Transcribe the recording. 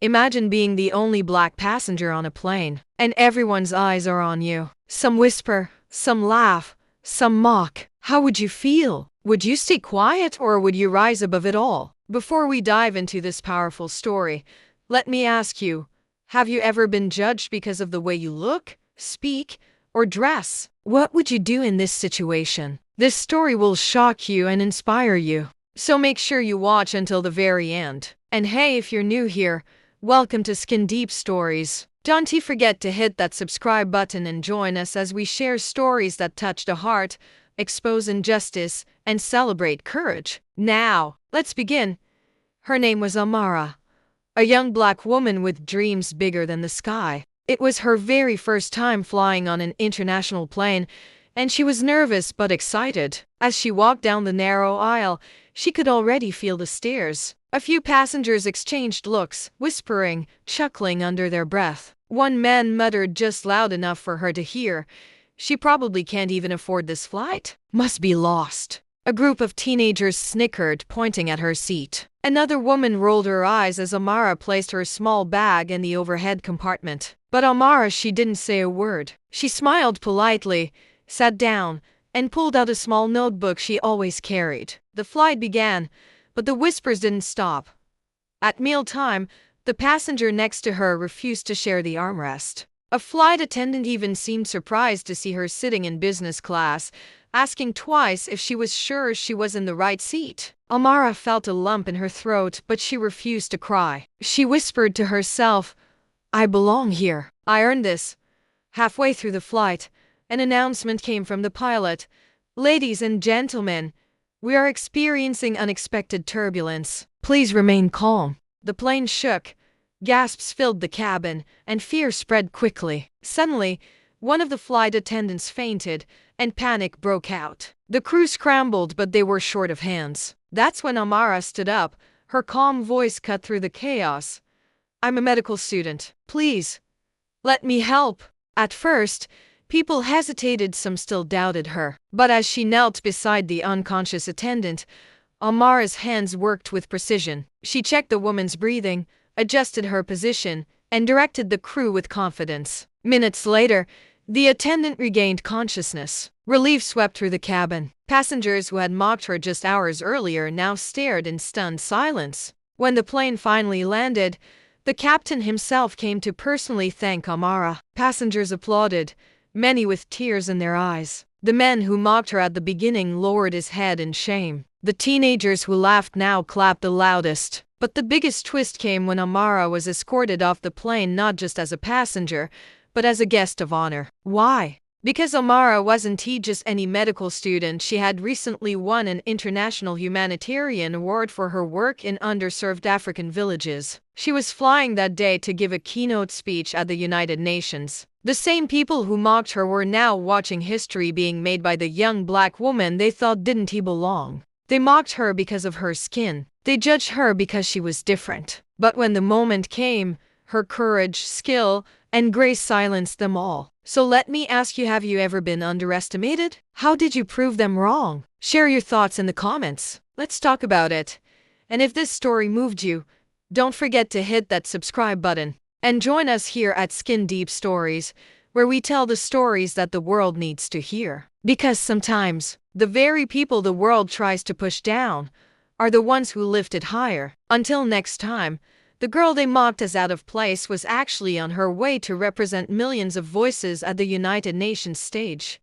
Imagine being the only black passenger on a plane, and everyone's eyes are on you. Some whisper, some laugh, some mock. How would you feel? Would you stay quiet or would you rise above it all? Before we dive into this powerful story, let me ask you, have you ever been judged because of the way you look, speak, or dress? What would you do in this situation? This story will shock you and inspire you. So make sure you watch until the very end. And hey, if you're new here, welcome to Skin Deep Stories. Don't forget to hit that subscribe button and join us as we share stories that touch the heart, expose injustice, and celebrate courage. Now, let's begin. Her name was Amara, a young black woman with dreams bigger than the sky. It was her very first time flying on an international plane, and she was nervous but excited. As she walked down the narrow aisle, she could already feel the stares. A few passengers exchanged looks, whispering, chuckling under their breath. One man muttered just loud enough for her to hear, "She probably can't even afford this flight. Must be lost." A group of teenagers snickered, pointing at her seat. Another woman rolled her eyes as Amara placed her small bag in the overhead compartment. But Amara, she didn't say a word. She smiled politely, sat down, and pulled out a small notebook she always carried. The flight began, but the whispers didn't stop. At mealtime, the passenger next to her refused to share the armrest. A flight attendant even seemed surprised to see her sitting in business class, asking twice if she was sure she was in the right seat. Amara felt a lump in her throat, but she refused to cry. She whispered to herself, "I belong here. I earned this." Halfway through the flight, an announcement came from the pilot. "Ladies and gentlemen, we are experiencing unexpected turbulence. Please remain calm." The plane shook, gasps filled the cabin, and fear spread quickly. Suddenly, one of the flight attendants fainted, and panic broke out. The crew scrambled, but they were short of hands. That's when Amara stood up, her calm voice cut through the chaos. "I'm a medical student. Please, let me help." At first, people hesitated, some still doubted her. But as she knelt beside the unconscious attendant, Amara's hands worked with precision. She checked the woman's breathing, adjusted her position, and directed the crew with confidence. Minutes later, the attendant regained consciousness. Relief swept through the cabin. Passengers who had mocked her just hours earlier now stared in stunned silence. When the plane finally landed, the captain himself came to personally thank Amara. Passengers applauded, many with tears in their eyes. The man who mocked her at the beginning lowered his head in shame. The teenagers who laughed now clapped the loudest. But the biggest twist came when Amara was escorted off the plane, not just as a passenger, but as a guest of honor. Why? Because Amara wasn't just any medical student. She had recently won an international humanitarian award for her work in underserved African villages. She was flying that day to give a keynote speech at the United Nations. The same people who mocked her were now watching history being made by the young black woman they thought didn't belong. They mocked her because of her skin. They judged her because she was different. But when the moment came, her courage, skill, and grace silenced them all. So let me ask you, have you ever been underestimated? How did you prove them wrong? Share your thoughts in the comments. Let's talk about it. And if this story moved you, don't forget to hit that subscribe button. And join us here at Skin Deep Stories, where we tell the stories that the world needs to hear. Because sometimes, the very people the world tries to push down are the ones who lift it higher. Until next time, the girl they mocked as out of place was actually on her way to represent millions of voices at the United Nations stage.